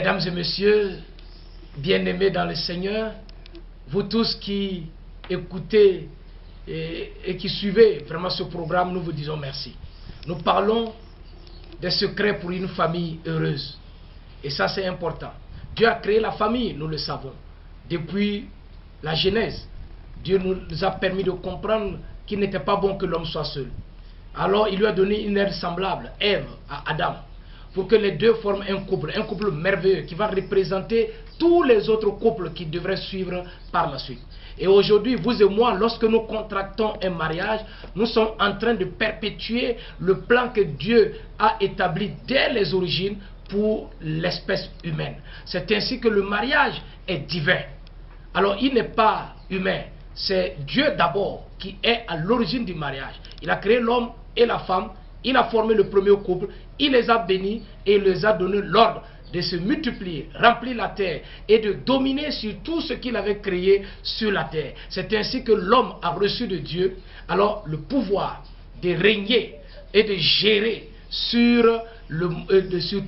Mesdames et messieurs, bien-aimés dans le Seigneur, vous tous qui écoutez et qui suivez vraiment ce programme, nous vous disons merci. Nous parlons des secrets pour une famille heureuse. Et ça, c'est important. Dieu a créé la famille, nous le savons. Depuis la Genèse, Dieu nous a permis de comprendre qu'il n'était pas bon que l'homme soit seul. Alors, il lui a donné une aide semblable, Ève, à Adam, pour que les deux forment un couple merveilleux qui va représenter tous les autres couples qui devraient suivre par la suite. Et aujourd'hui, vous et moi, lorsque nous contractons un mariage, nous sommes en train de perpétuer le plan que Dieu a établi dès les origines pour l'espèce humaine. C'est ainsi que le mariage est divin. Alors, il n'est pas humain, c'est Dieu d'abord qui est à l'origine du mariage. Il a créé l'homme et la femme, il a formé le premier couple, il les a bénis et il les a donné l'ordre de se multiplier, remplir la terre et de dominer sur tout ce qu'il avait créé sur la terre. C'est ainsi que l'homme a reçu de Dieu alors le pouvoir de régner et de gérer sur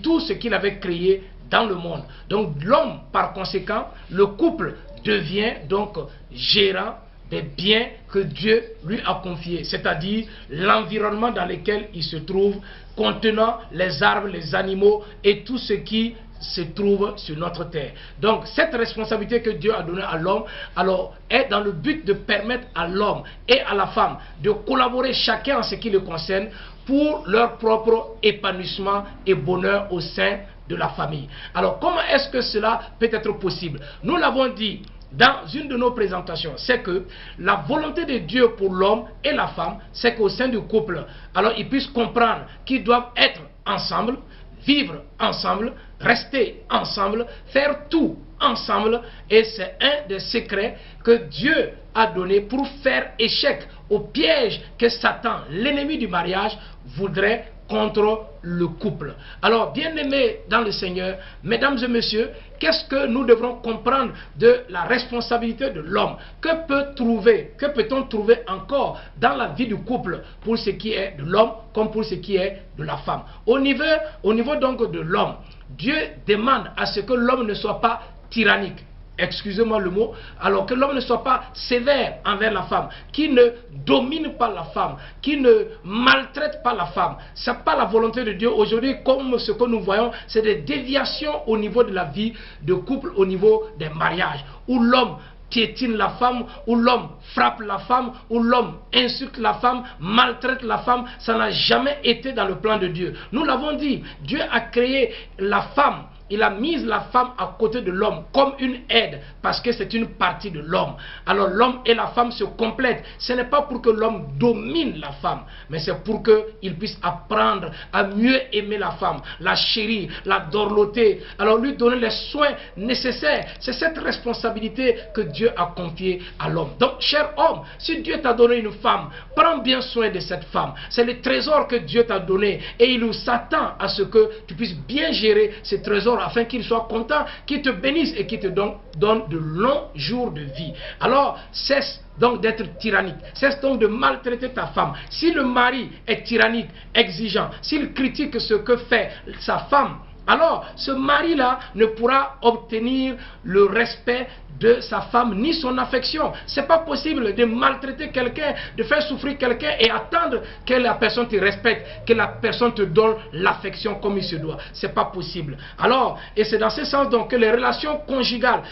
tout ce qu'il avait créé dans le monde. Donc l'homme, par conséquent, le couple devient donc gérant des biens que Dieu lui a confiés, c'est-à-dire l'environnement dans lequel il se trouve, contenant les arbres, les animaux et tout ce qui se trouve sur notre terre. Donc cette responsabilité que Dieu a donnée à l'homme alors est dans le but de permettre à l'homme et à la femme de collaborer chacun en ce qui le concerne pour leur propre épanouissement et bonheur au sein de la famille. Alors comment est-ce que cela peut être possible? Nous l'avons dit dans une de nos présentations, c'est que la volonté de Dieu pour l'homme et la femme, c'est qu'au sein du couple, alors ils puissent comprendre qu'ils doivent être ensemble, vivre ensemble, rester ensemble, faire tout ensemble. Et c'est un des secrets que Dieu a donné pour faire échec au piège que Satan, l'ennemi du mariage, voudrait contre le couple. Alors, bien-aimés dans le Seigneur, mesdames et messieurs, qu'est-ce que nous devrons comprendre de la responsabilité de l'homme? Que peut-on trouver encore dans la vie du couple pour ce qui est de l'homme comme pour ce qui est de la femme? Au niveau donc de l'homme, Dieu demande à ce que l'homme ne soit pas tyrannique. Excusez-moi le mot, alors que l'homme ne soit pas sévère envers la femme, qui ne domine pas la femme, qui ne maltraite pas la femme. Ce n'est pas la volonté de Dieu. Aujourd'hui, comme ce que nous voyons, c'est des déviations au niveau de la vie de couple, au niveau des mariages, où l'homme piétine la femme, où l'homme frappe la femme, où l'homme insulte la femme, maltraite la femme. Ça n'a jamais été dans le plan de Dieu. Nous l'avons dit, Dieu a créé la femme. Il a mis la femme à côté de l'homme comme une aide parce que c'est une partie de l'homme. Alors l'homme et la femme se complètent. Ce n'est pas pour que l'homme domine la femme, mais c'est pour qu'il puisse apprendre à mieux aimer la femme, la chérir, la dorloter, alors lui donner les soins nécessaires. C'est cette responsabilité que Dieu a confiée à l'homme. Donc, cher homme, si Dieu t'a donné une femme, prends bien soin de cette femme. C'est le trésor que Dieu t'a donné et il s'attend à ce que tu puisses bien gérer ces trésors afin qu'il soit content, qu'il te bénisse et qu'il te donne de longs jours de vie. Alors, cesse donc d'être tyrannique, cesse donc de maltraiter ta femme. Si le mari est tyrannique, exigeant, s'il critique ce que fait sa femme, alors ce mari-là ne pourra obtenir le respect de sa femme ni son affection. Ce n'est pas possible de maltraiter quelqu'un, de faire souffrir quelqu'un et attendre que la personne te respecte, que la personne te donne l'affection comme il se doit. Ce n'est pas possible. Alors, et c'est dans ce sens donc que les relations conjugales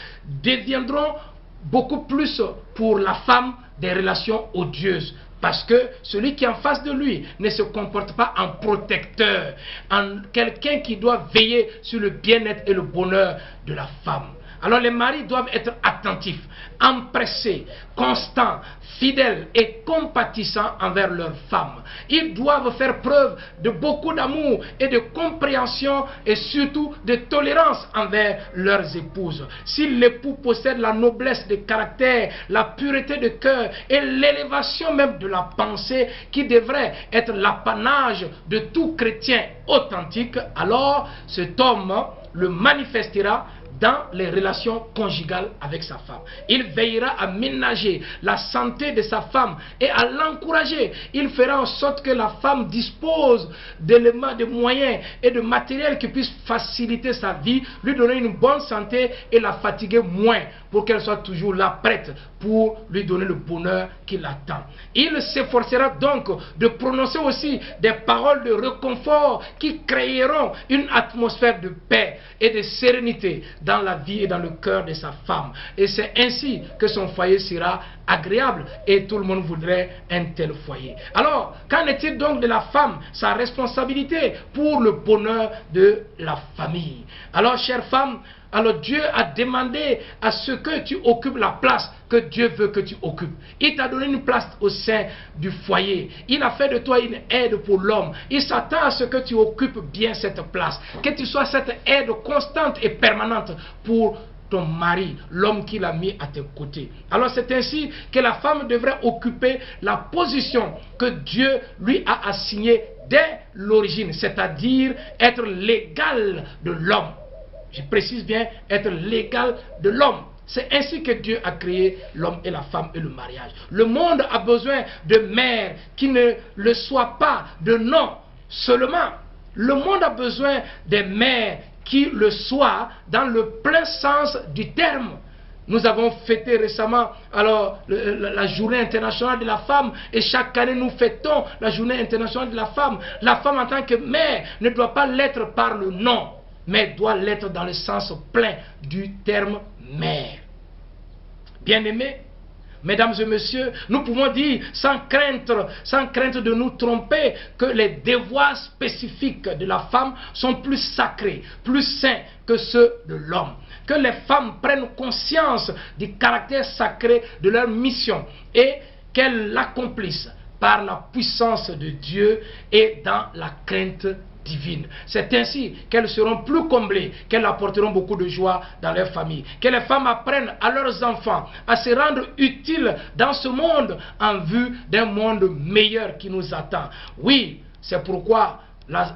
deviendront beaucoup plus pour la femme des relations odieuses. Parce que celui qui est en face de lui ne se comporte pas en protecteur, en quelqu'un qui doit veiller sur le bien-être et le bonheur de la femme. Alors les maris doivent être attentifs, empressés, constants, fidèles et compatissants envers leurs femmes. Ils doivent faire preuve de beaucoup d'amour et de compréhension et surtout de tolérance envers leurs épouses. Si l'époux possède la noblesse de caractère, la pureté de cœur et l'élévation même de la pensée qui devrait être l'apanage de tout chrétien authentique, alors cet homme le manifestera dans les relations conjugales avec sa femme. Il veillera à ménager la santé de sa femme et à l'encourager. Il fera en sorte que la femme dispose d'éléments, de moyens et de matériel qui puissent faciliter sa vie, lui donner une bonne santé et la fatiguer moins, pour qu'elle soit toujours là prête pour lui donner le bonheur qui l'attend. Il s'efforcera donc de prononcer aussi des paroles de réconfort qui créeront une atmosphère de paix et de sérénité dans la vie et dans le cœur de sa femme. Et c'est ainsi que son foyer sera agréable et tout le monde voudrait un tel foyer. Alors, qu'en est-il donc de la femme, sa responsabilité pour le bonheur de la famille? Alors, chère femme, alors Dieu a demandé à ce que tu occupes la place que Dieu veut que tu occupes. Il t'a donné une place au sein du foyer. Il a fait de toi une aide pour l'homme. Il s'attend à ce que tu occupes bien cette place. Que tu sois cette aide constante et permanente pour ton mari, l'homme qu'il a mis à tes côtés. Alors c'est ainsi que la femme devrait occuper la position que Dieu lui a assignée dès l'origine, c'est-à-dire être l'égal de l'homme. Je précise bien, être l'égal de l'homme. C'est ainsi que Dieu a créé l'homme et la femme et le mariage. Le monde a besoin de mères qui ne le soient pas de nom seulement. Le monde a besoin des mères qui le soient dans le plein sens du terme. Nous avons fêté récemment alors la journée internationale de la femme, et chaque année nous fêtons la journée internationale de la femme. La femme en tant que mère ne doit pas l'être par le nom, mais doit l'être dans le sens plein du terme mère. Bien-aimés, mesdames et messieurs, nous pouvons dire sans crainte de nous tromper que les devoirs spécifiques de la femme sont plus sacrés, plus saints que ceux de l'homme. Que les femmes prennent conscience du caractère sacré de leur mission et qu'elles l'accomplissent par la puissance de Dieu et dans la crainte divine. C'est ainsi qu'elles seront plus comblées, qu'elles apporteront beaucoup de joie dans leur famille. Que les femmes apprennent à leurs enfants à se rendre utiles dans ce monde en vue d'un monde meilleur qui nous attend. Oui, c'est pourquoi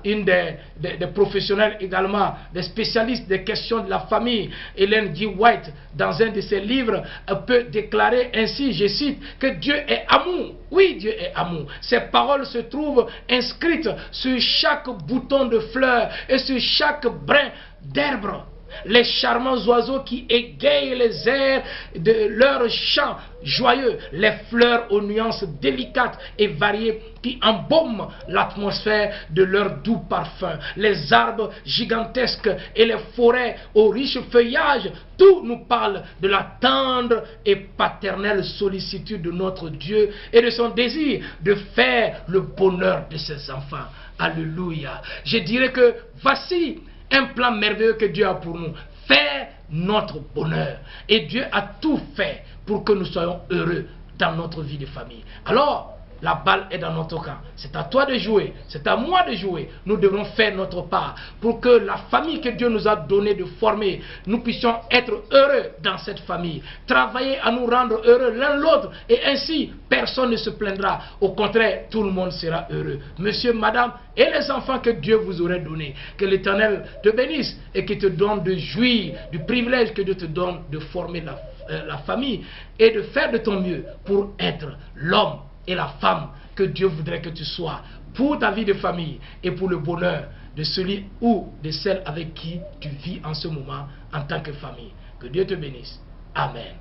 une des professionnels également, des spécialistes des questions de la famille, Ellen G. White, dans un de ses livres, peut déclarer ainsi, je cite, que Dieu est amour. Oui, Dieu est amour. Ces paroles se trouvent inscrites sur chaque bouton de fleur et sur chaque brin d'herbe. Les charmants oiseaux qui égayent les airs de leurs chants joyeux, les fleurs aux nuances délicates et variées qui embaument l'atmosphère de leur doux parfum, les arbres gigantesques et les forêts aux riches feuillages, tout nous parle de la tendre et paternelle sollicitude de notre Dieu et de son désir de faire le bonheur de ses enfants. Alléluia. Je dirais que voici un plan merveilleux que Dieu a pour nous. Faire notre bonheur. Et Dieu a tout fait pour que nous soyons heureux dans notre vie de famille. Alors, la balle est dans notre camp. C'est à toi de jouer. C'est à moi de jouer. Nous devons faire notre part pour que la famille que Dieu nous a donné de former, nous puissions être heureux dans cette famille. Travailler à nous rendre heureux l'un l'autre. Et ainsi, personne ne se plaindra. Au contraire, tout le monde sera heureux. Monsieur, madame et les enfants que Dieu vous aurait donnés. Que l'Éternel te bénisse et qu'il te donne de jouir du privilège que Dieu te donne de former la famille et de faire de ton mieux pour être l'homme et la femme que Dieu voudrait que tu sois pour ta vie de famille et pour le bonheur de celui ou de celle avec qui tu vis en ce moment en tant que famille. Que Dieu te bénisse. Amen.